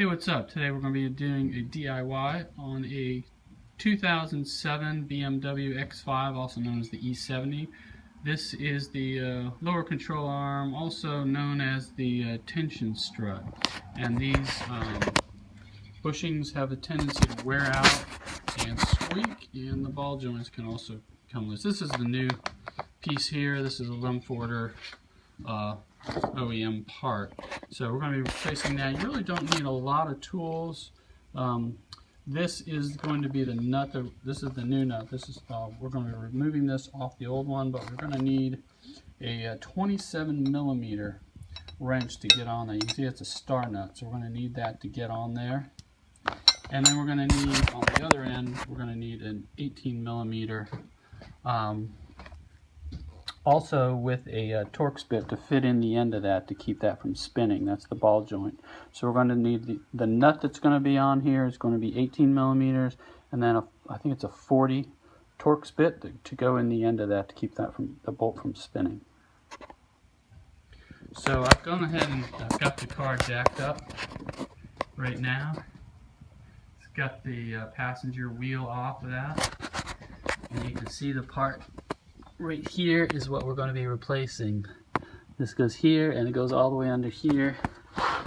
Hey, what's up? Today we're going to be doing a DIY on a 2007 BMW X5, also known as the E70. This is the lower control arm, also known as the tension strut. And these bushings have a tendency to wear out and squeak, and the ball joints can also come loose. This is the new piece here. This is a Lemforder OEM part. So we're going to be replacing that. You really don't need a lot of tools. This is going to be the nut. This is the new nut. This is we're going to be removing this off the old one, but we're going to need a 27mm wrench to get on there. You can see it's a star nut, so we're going to need that to get on there. And then we're going to need, on the other end, we're going to need an 18mm also with a Torx bit to fit in the end of that to keep that from spinning. That's the ball joint. So we're going to need the nut that's going to be on here is going to be 18mm, and then I think it's a 40 Torx bit to go in the end of that to keep that the bolt from spinning. So I've gone ahead and I've got the car jacked up right now. It's got the passenger wheel off of that, and you can see the part right here is what we're going to be replacing. This goes here and it goes all the way under here.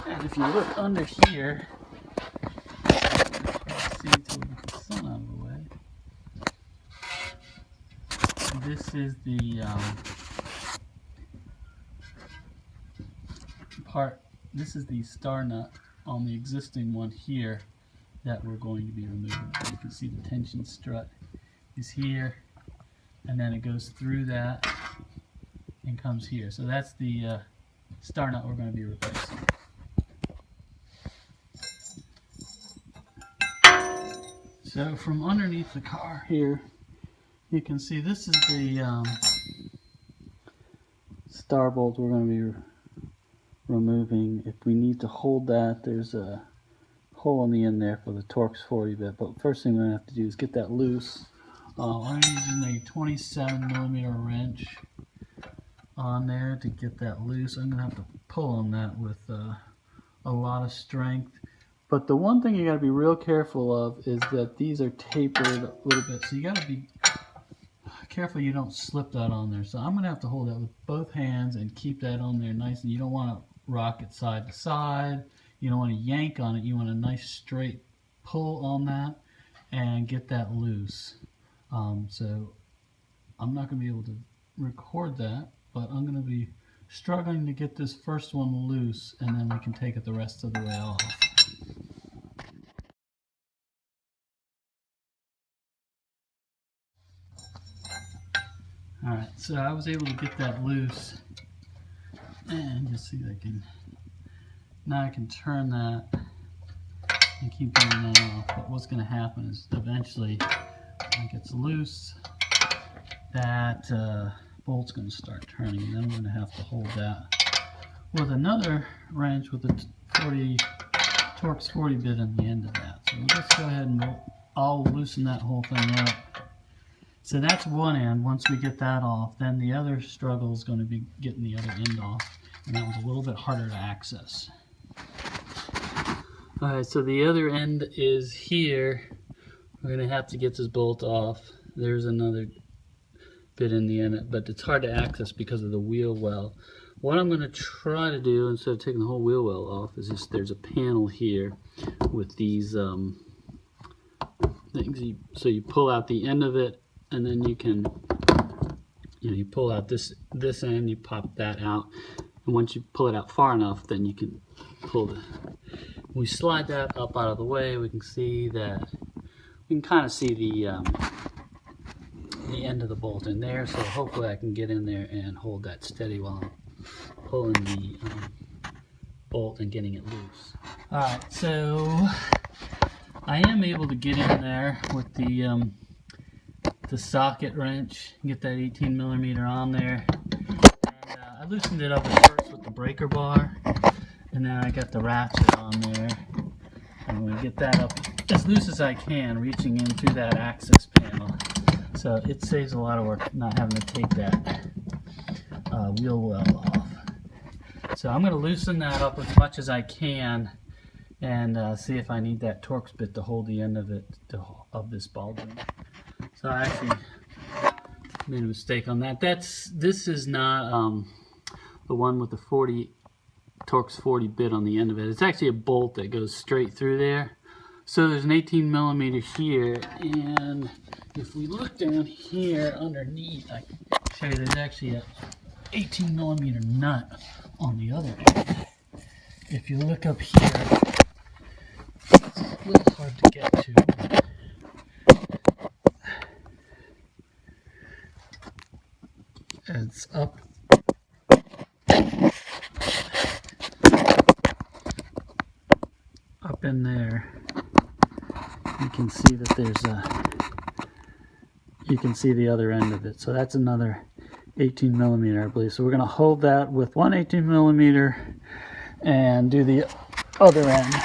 And if you look under here, let's see until we get the sun out of the way. This is the part. This is the star nut on the existing one here that we're going to be removing. You can see the tension strut is here, and then it goes through that and comes here. So that's the star nut we're going to be replacing. So from underneath the car here, you can see this is the star bolt we're going to be removing. If we need to hold that, there's a hole in the end there for the Torx 40 bit. But first thing we're going to have to do is get that loose. I'm using a 27mm wrench on there to get that loose. I'm going to have to pull on that with a lot of strength. But the one thing you got to be real careful of is that these are tapered a little bit. So you got to be careful you don't slip that on there. So I'm going to have to hold that with both hands and keep that on there nice. And you don't want to rock it side to side. You don't want to yank on it. You want a nice straight pull on that and get that loose. So I'm not going to be able to record that, but I'm going to be struggling to get this first one loose, and then we can take it the rest of the way off. Alright, so I was able to get that loose, and you'll see that now I can turn that and keep getting that off. But what's going to happen is eventually when it gets loose, that bolt's going to start turning, and then I'm going to have to hold that with another wrench with the Torx 40 bit in the end of that. So we'll just go ahead and I'll loosen that whole thing up. So that's one end. Once we get that off, then the other struggle is going to be getting the other end off, and that was a little bit harder to access. Alright, so the other end is here. We're going to have to get this bolt off. There's another bit in the end, but it's hard to access because of the wheel well. What I'm going to try to do, instead of taking the whole wheel well off, is just there's a panel here with these things. So you pull out the end of it, and then you can, you pull out this end, you pop that out, and once you pull it out far enough, then you can pull the. We slide that up out of the way. We can see that. You can kind of see the end of the bolt in there, so hopefully I can get in there and hold that steady while I'm pulling the bolt and getting it loose. Alright, so I am able to get in there with the socket wrench, get that 18mm on there, and I loosened it up at first with the breaker bar, and then I got the ratchet on there. I'm going to get that up as loose as I can, reaching in through that access panel. So it saves a lot of work not having to take that wheel well off. So I'm going to loosen that up as much as I can and see if I need that Torx bit to hold the end of it of this ball joint. So I actually made a mistake on that. This is not the one with the 40 Torx 40 bit on the end of it. It's actually a bolt that goes straight through there. So there's an 18 millimeter here, and if we look down here underneath, I can show you there's actually a 18 millimeter nut on the other end. If you look up here, it's a little hard to get to. It's up in there. You can see that there's you can see the other end of it. So that's another 18 millimeter, I believe. So we're going to hold that with one 18 millimeter and do the other end.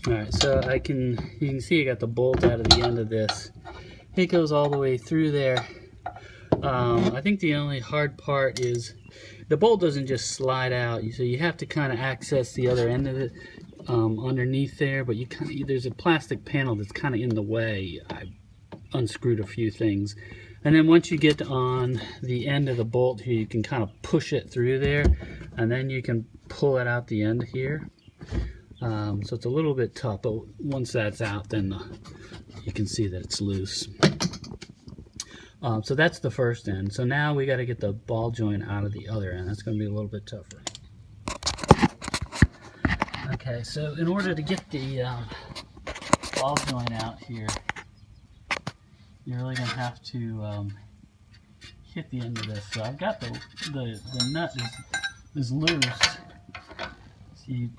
All right, so you can see I got the bolt out of the end of this. It goes all the way through there. I think the only hard part is the bolt doesn't just slide out, so you have to kind of access the other end of it underneath there, but there's a plastic panel that's kind of in the way. I unscrewed a few things, and then once you get on the end of the bolt here, you can kind of push it through there, and then you can pull it out the end here. So it's a little bit tough, but once that's out, then you can see that it's loose. So that's the first end. So now we got to get the ball joint out of the other end. That's going to be a little bit tougher. Okay, so in order to get the ball joint out here, you're really going to have to hit the end of this. So I've got the nut is loose. So you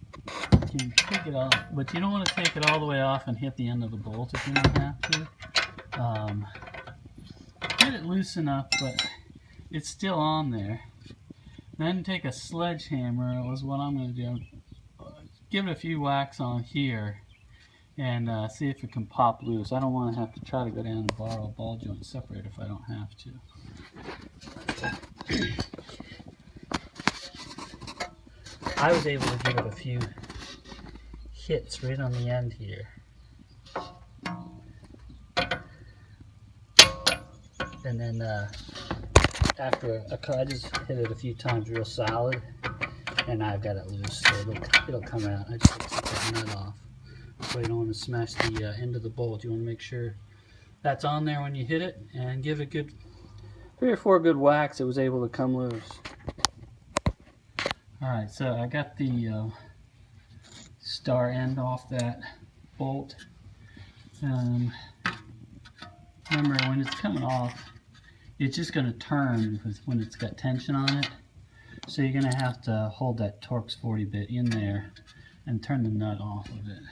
can take it off, but you don't want to take it all the way off and hit the end of the bolt if you don't have to. Get it loose enough, but it's still on there. Then take a sledgehammer, was what I'm going to do. Give it a few whacks on here and see if it can pop loose. I don't want to have to try to go down and borrow a ball joint separator if I don't have to. I was able to give it a few hits right on the end here. And then after I just hit it a few times real solid, and I've got it loose, so it'll come out. I just take that nut off. So you don't want to smash the end of the bolt. You want to make sure that's on there when you hit it, and give it good 3 or 4 good whacks. It was able to come loose. All right, so I got the star end off that bolt. Remember, when it's coming off, it's just going to turn when it's got tension on it. So you're going to have to hold that Torx 40 bit in there and turn the nut off of it.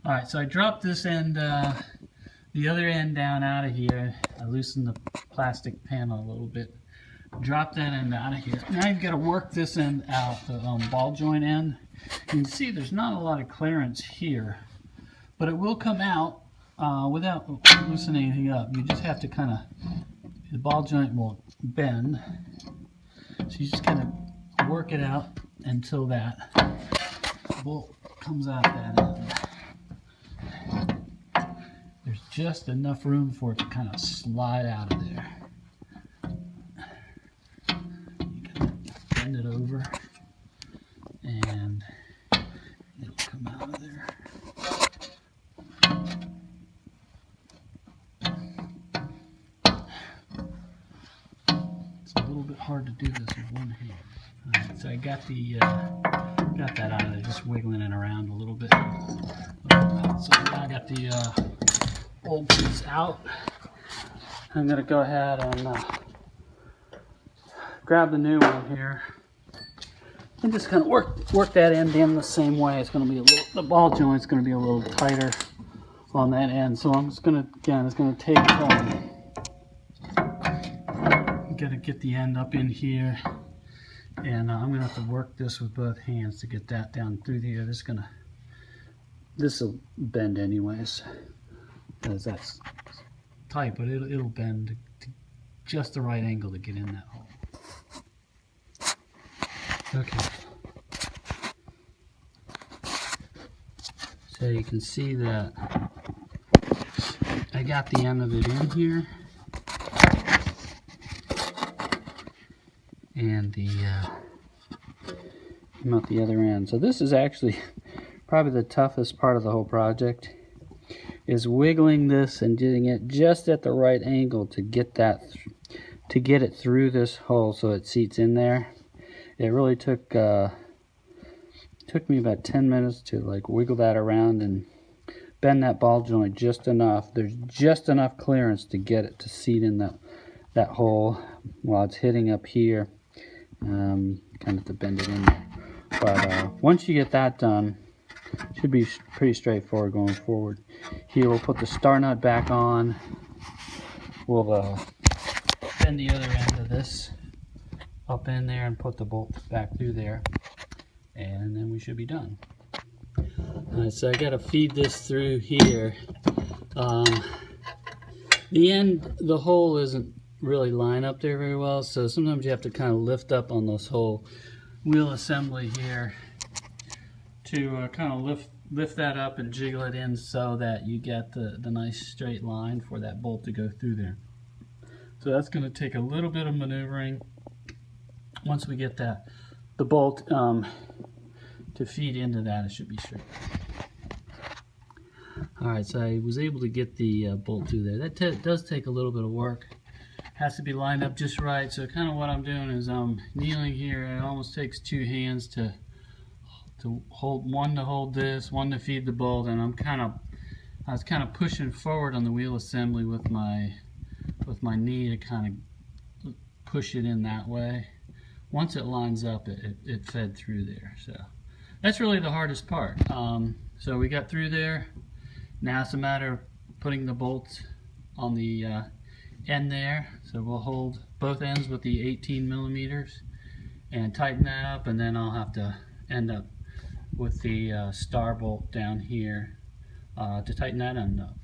Alright, so I dropped this end, the other end down out of here. I loosened the plastic panel a little bit. Drop that end out of here. Now you've got to work this end out, the ball joint end. You can see there's not a lot of clearance here, but it will come out without loosening anything up. You just have to kind of, the ball joint will bend. So you just kind of work it out until that bolt comes out that end. There's just enough room for it to kind of slide out of there. You kind of bend it over and it'll come out of there. It's a little bit hard to do this with one hand. Alright, so I got that out of there, just wiggling it around a little bit. So now I got the old piece out. I'm going to go ahead and grab the new one here and just kind of work that end in the same way. It's going to be a little, the ball joint's going to be a little tighter on that end. So I'm just going to, again, it's going to take got to get the end up in here, and I'm gonna have to work this with both hands to get that down through here. This will bend anyways, because that's tight, but it'll bend to just the right angle to get in that hole. So you can see that I got the end of it in here, and I'm at the other end. So this is actually probably the toughest part of the whole project, is wiggling this and getting it just at the right angle to get that, to get it through this hole so it seats in there. It really took me about 10 minutes to like wiggle that around and bend that ball joint just enough. There's just enough clearance to get it to seat in that hole while it's hitting up here. Kind of have to bend it in there. But once you get that done, it should be pretty straightforward going forward. Here we'll put the star nut back on. We'll bend the other end of this up in there and put the bolt back through there, and then we should be done. Alright, so I got to feed this through here. The hole isn't really line up there very well, so sometimes you have to kind of lift up on this whole wheel assembly here to kind of lift that up and jiggle it in so that you get the nice straight line for that bolt to go through there. So that's going to take a little bit of maneuvering. Once we get the bolt to feed into that, it should be straight. Alright, so I was able to get the bolt through there. That does take a little bit of work. Has to be lined up just right. So kind of what I'm doing is I'm kneeling here. It almost takes two hands to hold, one to hold this, one to feed the bolt, and I was kind of pushing forward on the wheel assembly with my knee to kind of push it in that way. Once it lines up, it fed through there. So that's really the hardest part. So we got through there. Now it's a matter of putting the bolts on the end there. So we'll hold both ends with the 18 millimeters and tighten that up, and then I'll have to end up with the star bolt down here to tighten that end up.